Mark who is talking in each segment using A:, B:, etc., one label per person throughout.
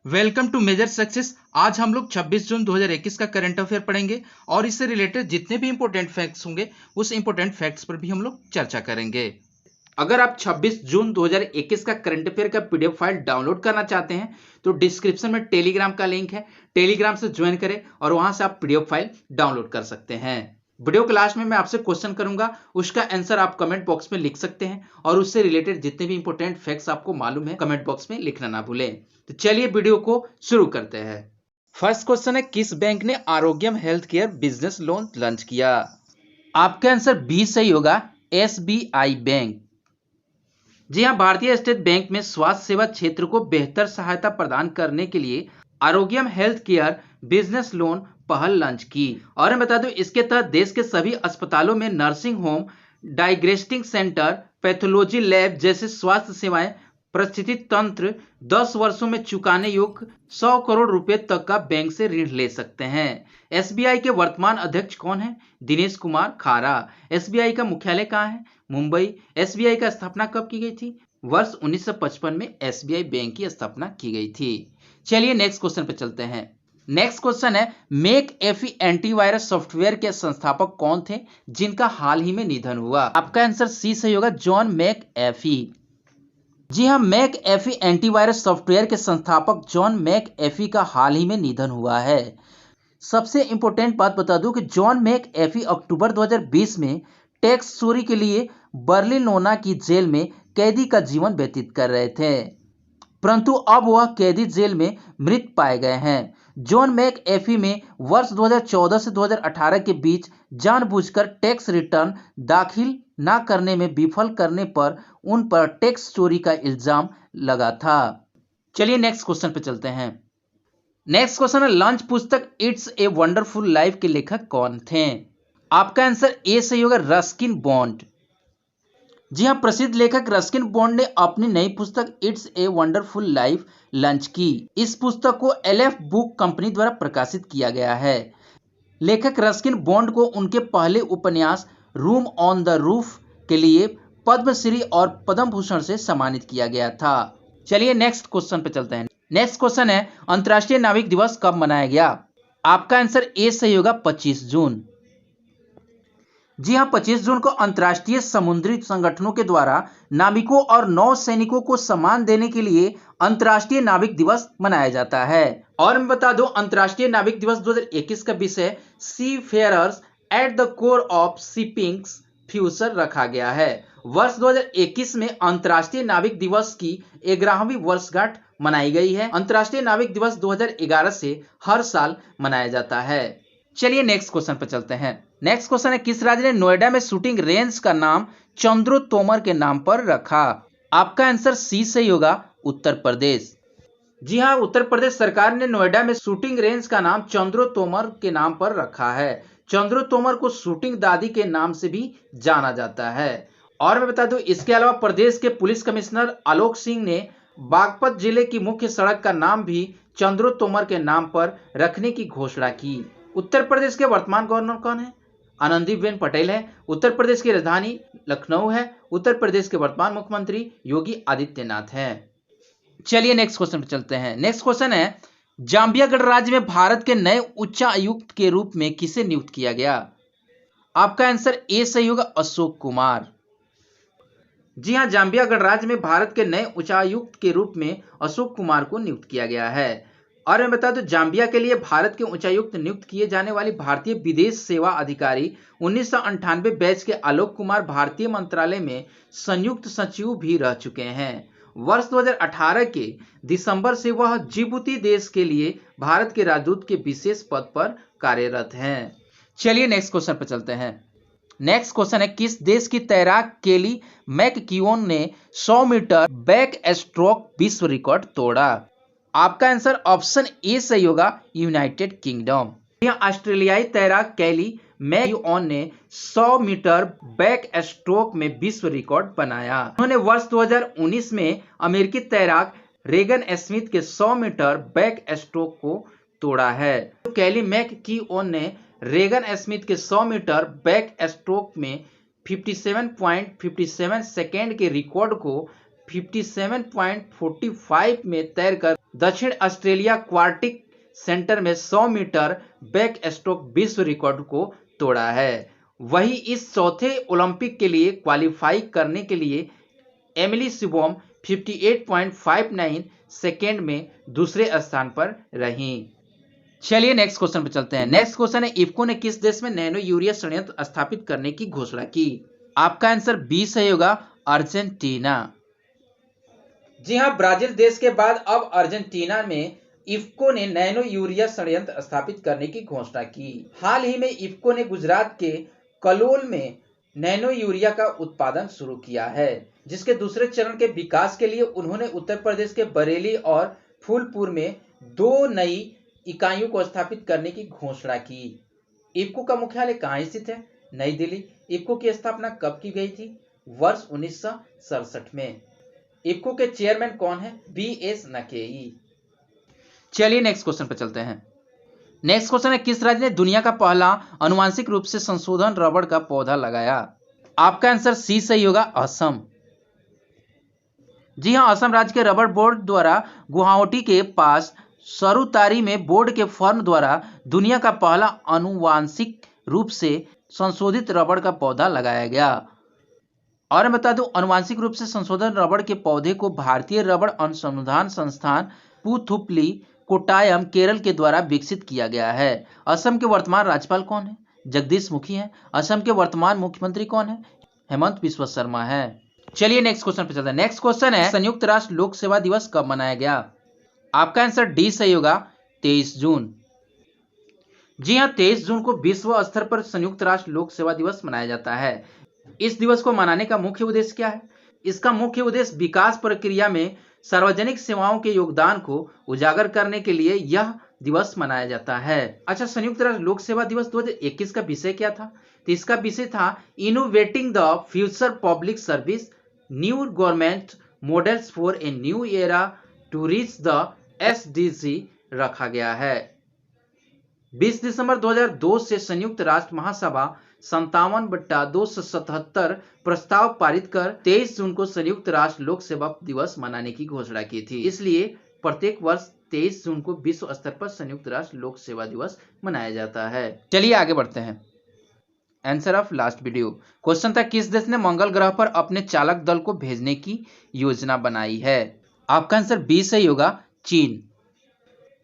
A: Welcome to major success. आज हम लोग 26 जून 2021 का करंट अफेयर पढ़ेंगे और इससे रिलेटेड जितने भी इंपॉर्टेंट फैक्ट्स होंगे उस इंपॉर्टेंट फैक्ट्स पर भी हम लोग चर्चा करेंगे। अगर आप 26 जून 2021 का करंट अफेयर का पीडीएफ फाइल डाउनलोड करना चाहते हैं तो डिस्क्रिप्शन में टेलीग्राम का लिंक है, टेलीग्राम से ज्वाइन करें और वहां से आप पीडीएफ फाइल डाउनलोड कर सकते हैं। वीडियो के लास्ट में मैं आपसे क्वेश्चन करूंगा, उसका आंसर आप कमेंट बॉक्स में लिख सकते हैं और उससे रिलेटेड जितने भी इंपॉर्टेंट फैक्ट्स आपको मालूम है कमेंट बॉक्स में लिखना ना भूलें। तो चलिए वीडियो को शुरू करते हैं। फर्स्ट क्वेश्चन है, किस बैंक ने Aarogyam health care business loan launch किया? आपका आंसर बी सही होगा, एसबीआई बैंक। जी हाँ, भारतीय स्टेट बैंक में स्वास्थ्य सेवा क्षेत्र को बेहतर सहायता प्रदान करने के लिए आरोग्यम हेल्थ केयर बिजनेस लोन पहल लॉन्च की। और मैं बता दूं, इसके तहत देश के सभी अस्पतालों में nursing home, diagnostic centre, pathology lab जैसे स्वास्थ्य सेवाएं परिस्थिति तंत्र 10 वर्षों में चुकाने योग्य 100 करोड़ रुपए तक का बैंक से ऋण ले सकते हैं। एसबीआई के वर्तमान अध्यक्ष कौन है? दिनेश कुमार खारा। एसबीआई का मुख्यालय कहाँ है? मुंबई। एसबीआई का स्थापना कब की गई थी? वर्ष 1955 में एसबीआई बैंक की स्थापना की गई थी। चलिए नेक्स्ट क्वेश्चन पे चलते हैं। नेक्स्ट क्वेश्चन है, मेक एफी एंटीवायरस सॉफ्टवेयर के संस्थापक कौन थे जिनका हाल ही में निधन हुआ? आपका आंसर सी सही होगा, जॉन मैक एफी। जी हाँ, मैक एफी एंटीवायरस सॉफ्टवेयर के संस्थापक जॉन मैक एफी का हाल ही में निधन हुआ है। सबसे इंपॉर्टेंट बात बता दूं कि जॉन मैक एफी अक्टूबर 2020 में टैक्स चोरी के लिए बर्लिनोना की जेल में कैदी का जीवन व्यतीत कर रहे थे, परंतु अब वह कैदी जेल में मृत पाए गए हैं। जॉन मैक एफी में वर्ष 2014 से 2018 के बीच जानबूझकर टैक्स रिटर्न दाखिल न करने में विफल करने पर उन पर टैक्स चोरी का इल्जाम लगा था। चलिए नेक्स्ट क्वेश्चन पे चलते हैं। नेक्स्ट क्वेश्चन है, लंच पुस्तक इट्स ए वंडरफुल लाइफ के लेखक कौन थे? आपका आंसर ए सही होगा, रस्किन बॉन्ड। जी हाँ, प्रसिद्ध लेखक रस्किन बॉन्ड ने अपनी नई पुस्तक it's a wonderful life launch की। इस पुस्तक को एलएफ बुक कंपनी द्वारा प्रकाशित किया गया है। लेखक रस्किन बॉन्ड को उनके पहले उपन्यास रूम ऑन द रूफ के लिए पद्मश्री और पद्म भूषण से सम्मानित किया गया था। चलिए नेक्स्ट क्वेश्चन पे चलते हैं। नेक्स्ट क्वेश्चन है, अंतर्राष्ट्रीय नाविक दिवस कब मनाया गया? आपका आंसर ए सही होगा, 25 जून। जी हाँ, 25 जून को अंतर्राष्ट्रीय समुद्री संगठनों के द्वारा नाविकों और नौ सैनिकों को सम्मान देने के लिए अंतर्राष्ट्रीय नाविक दिवस मनाया जाता है। और मैं बता दूं, अंतर्राष्ट्रीय नाविक दिवस 2021 का विषय seafarers at the core of shipping's future रखा गया है। वर्ष 2021 में अंतर्राष्ट्रीय नाविक दिवस की 11वीं वर्षगांठ मनाई गई है। अंतर्राष्ट्रीय नाविक दिवस 2011 से हर साल मनाया जाता है। चलिए नेक्स्ट क्वेश्चन पर चलते हैं। नेक्स्ट क्वेश्चन है, किस राज्य ने नोएडा में शूटिंग रेंज का नाम चंद्रो तोमर के नाम पर रखा? आपका आंसर सी सही होगा, उत्तर प्रदेश। जी हाँ, उत्तर प्रदेश सरकार ने नोएडा में शूटिंग रेंज का नाम चंद्रो तोमर के नाम पर रखा है। चंद्रो तोमर को शूटिंग दादी के नाम से भी जाना जाता है। और मैं बता दूं, इसके अलावा प्रदेश के पुलिस कमिश्नर आलोक सिंह ने बागपत जिले की मुख्य सड़क का नाम भी चंद्रो तोमर के नाम पर रखने की घोषणा की। उत्तर प्रदेश के वर्तमान गवर्नर कौन है? आनंदीबेन पटेल है। उत्तर प्रदेश की राजधानी लखनऊ है। उत्तर प्रदेश के वर्तमान मुख्यमंत्री योगी आदित्यनाथ हैं। चलिए नेक्स्ट क्वेश्चन पे चलते हैं। नेक्स्ट क्वेश्चन है, जाम्बिया गणराज्य में भारत के नए उच्चायुक्त के रूप में किसे नियुक्त किया गया? आपका आंसर ए सही होगा, अशोक कुमार। जी हाँ, जाम्बिया गणराज्य में भारत के नए उच्चायुक्त के रूप में अशोक कुमार को नियुक्त किया गया है। और मैं बता दूं, जाम्बिया के लिए भारत के उच्चायुक्त नियुक्त किए जाने वाली भारतीय विदेश सेवा अधिकारी 1998 बैच के आलोक कुमार भारतीय मंत्रालय में संयुक्त सचिव भी रह चुके हैं। वर्ष 2018 के दिसंबर से वह जिबूती देश के लिए भारत के राजदूत के विशेष पद पर कार्यरत हैं। चलिए नेक्स्ट क्वेश्चन पर चलते हैं। नेक्स्ट क्वेश्चन है, किस देश की तैराक केली मैककीओन ने 100 मीटर बैक स्ट्रोक विश्व रिकॉर्ड तोड़ा? आपका आंसर ऑप्शन ए सही होगा, यूनाइटेड किंगडम। यहाँ ऑस्ट्रेलियाई तैराक कैली मैककीओन ने 100 मीटर बैक स्ट्रोक में विश्व रिकॉर्ड बनाया। उन्होंने वर्ष 2019 में अमेरिकी तैराक रेगन स्मिथ के 100 मीटर बैक स्ट्रोक को तोड़ा है। कैली मैककीओन ने रेगन स्मिथ के 100 मीटर बैक स्ट्रोक में 57.57 सेकेंड के रिकॉर्ड को 57.45 में तैरकर दक्षिण ऑस्ट्रेलिया क्वार्टिक सेंटर में 100 मीटर बैक स्ट्रोक विश्व रिकॉर्ड को तोड़ा है। वही इस चौथे ओलंपिक के लिए क्वालिफाई करने के लिए एमिली सिबोम 58.59 सेकेंड में दूसरे स्थान पर रहीं। चलिए नेक्स्ट क्वेश्चन पर चलते हैं। नेक्स्ट क्वेश्चन है, इफ्को ने किस देश में नैनो यूरिया संयंत्र स्थापित करने की घोषणा की? आपका आंसर बी सही होगा, अर्जेंटीना। जी हां, ब्राजील देश के बाद अब अर्जेंटीना में इफ्को ने नैनो यूरिया संयंत्र स्थापित करने की घोषणा की। हाल ही में इफ्को ने गुजरात के कलोल में नैनो यूरिया का उत्पादन शुरू किया है, जिसके दूसरे चरण के विकास के लिए उन्होंने उत्तर प्रदेश के बरेली और फूलपुर में 2 नई इकाइयों को स्थापित करने की घोषणा की। इफ्को का मुख्यालय कहाँ स्थित है? नई दिल्ली। इफ्को की स्थापना कब की गई थी? वर्ष 1967 में। इफ्को के चेयरमैन कौन है? BS नकेई। चलिए नेक्स्ट क्वेश्चन पर चलते हैं। नेक्स्ट क्वेश्चन है, किस राज्य ने दुनिया का पहला आनुवांशिक रूप से संशोधन रबड़ का पौधा लगाया? आपका आंसर सी सही होगा, असम। जी हां, असम राज्य के रबड़ बोर्ड द्वारा गुवाहाटी के पास सरुतारी में बोर्ड के फर्म द्वारा दुनिया का पहला आनुवांशिक रूप से संशोधित रबड़ का पौधा लगाया गया। और मैं बता दूं, आनुवांशिक रूप से संशोधन रबड़ के पौधे को भारतीय रबड़ अनुसंधान संस्थान पुथुपली कोट्टायम केरल के द्वारा विकसित किया गया है। असम के वर्तमान राज्यपाल कौन है? जगदीश मुखी हैं। असम के वर्तमान मुख्यमंत्री कौन है? हेमंत बिस्वा शर्मा है। चलिए नेक्स्ट क्वेश्चन पे चलते हैं। नेक्स्ट क्वेश्चन है, संयुक्त राष्ट्र लोक सेवा दिवस कब मनाया गया? आपका आंसर डी सही होगा, 23 जून। जी हां, 23 जून को विश्व स्तर पर संयुक्त राष्ट्र लोक सेवा दिवस मनाया जाता है। इस दिवस को मनाने का मुख्य उद्देश्य क्या है? इसका मुख्य उद्देश्य विकास प्रक्रिया में सार्वजनिक सेवाओं के योगदान को उजागर करने के लिए यह दिवस मनाया जाता है। अच्छा, संयुक्त राष्ट्र लोक सेवा दिवस 2021 का विषय क्या था? तो इसका विषय था innovating the future public service, new government models for a new era to reach the SDG रखा गया है। 20 दिसंबर 2002 से संयुक्त राष्ट्र महासभा 57/277 प्रस्ताव पारित कर 23 जून को संयुक्त राष्ट्र लोक सेवा दिवस मनाने की घोषणा की थी। इसलिए प्रत्येक वर्ष 23 जून को विश्व स्तर पर संयुक्त राष्ट्र लोक सेवा दिवस मनाया जाता है। चलिए आगे बढ़ते हैं। Answer of last video question था, किस देश ने मंगल ग्रह पर अपने चालक दल को भेजने की योजना बनाई है? आपका आंसर बी सही होगा, चीन।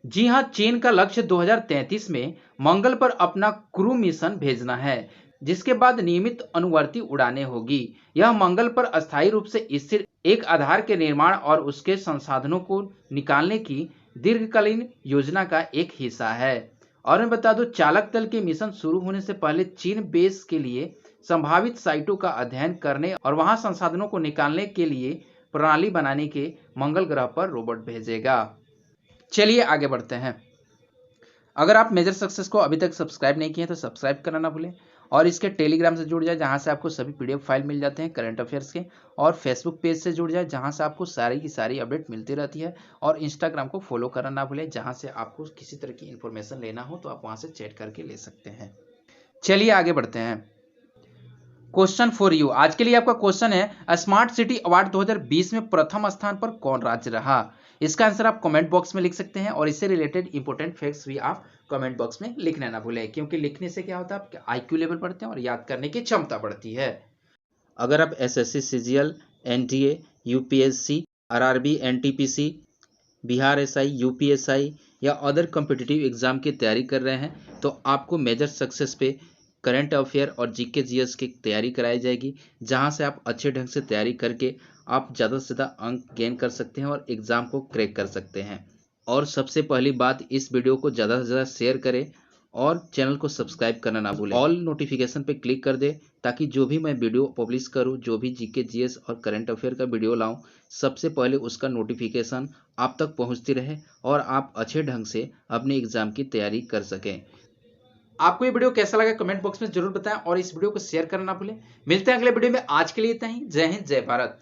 A: जी हां, चीन का लक्ष्य 2033 में मंगल पर अपना क्रू मिशन भेजना है, जिसके बाद नियमित अनुवर्ती उड़ानें होगी। यह मंगल पर अस्थायी रूप से स्थिर एक आधार के निर्माण और उसके संसाधनों को निकालने की दीर्घकालीन योजना का एक हिस्सा है। और मैं बता दूं, चालक दल के मिशन शुरू होने से पहले चीन बेस के लिए संभावित साइटों का अध्ययन करने और वहां संसाधनों को निकालने के लिए प्रणाली बनाने के मंगल ग्रह पर रोबोट भेजेगा। चलिए आगे बढ़ते हैं। अगर आप मेजर सक्सेस को अभी तक सब्सक्राइब नहीं किए तो सब्सक्राइब करना ना भूलें और इसके टेलीग्राम से जुड़ जाए, जहां से आपको सभी PDF फाइल मिल जाते हैं करंट अफेयर्स के, और फेसबुक पेज से जुड़ जाए, जहां से आपको सारी की सारी अपडेट मिलती रहती है, और इंस्टाग्राम को फॉलो करना ना भूलें, जहां से आपको किसी तरह की इन्फॉर्मेशन लेना हो तो आप वहां से चैट करके ले सकते हैं। चलिए आगे बढ़ते हैं। क्वेश्चन फॉर यू, आज के लिए आपका क्वेश्चन है, स्मार्ट सिटी अवार्ड 2020 में प्रथम स्थान पर कौन राज्य रहा? इसका आंसर आप कमेंट बॉक्स में लिख सकते हैं, और इससे रिलेटेड इंपॉर्टेंट फैक्ट्स भी आप कमेंट बॉक्स में लिखना ना भूलें, क्योंकि लिखने से क्या होता है, आपके IQ लेवल बढ़ते हैं और याद करने की क्षमता बढ़ती है। अगर आप SSC, CGL, NDA, UPSC, RRB, NTPC, Bihar SI, UPSI या अदर कॉम्पिटिटिव एग्जाम की तैयारी कर रहे हैं, तो आपको मेजर सक्सेस पे करंट अफेयर और GK GS की तैयारी कराई जाएगी, जहां से आप अच्छे ढंग से तैयारी करके आप ज़्यादा से ज़्यादा अंक गेन कर सकते हैं और एग्ज़ाम को क्रैक कर सकते हैं। और सबसे पहली बात, इस वीडियो को ज़्यादा से ज़्यादा शेयर करें और चैनल को सब्सक्राइब करना ना भूलें। ऑल नोटिफिकेशन पे क्लिक कर दें, ताकि जो भी मैं वीडियो पब्लिश करूं, जो भी GK GS और करंट अफेयर का वीडियो लाऊं, सबसे पहले उसका नोटिफिकेशन आप तक पहुंचती रहे और आप अच्छे ढंग से अपने एग्ज़ाम की तैयारी कर सकें। आपको ये वीडियो कैसा लगा कमेंट बॉक्स में जरूर बताएं और इस वीडियो को शेयर करना ना भूलें। मिलते हैं अगले वीडियो में, आज के लिए इतना ही। जय हिंद, जय भारत।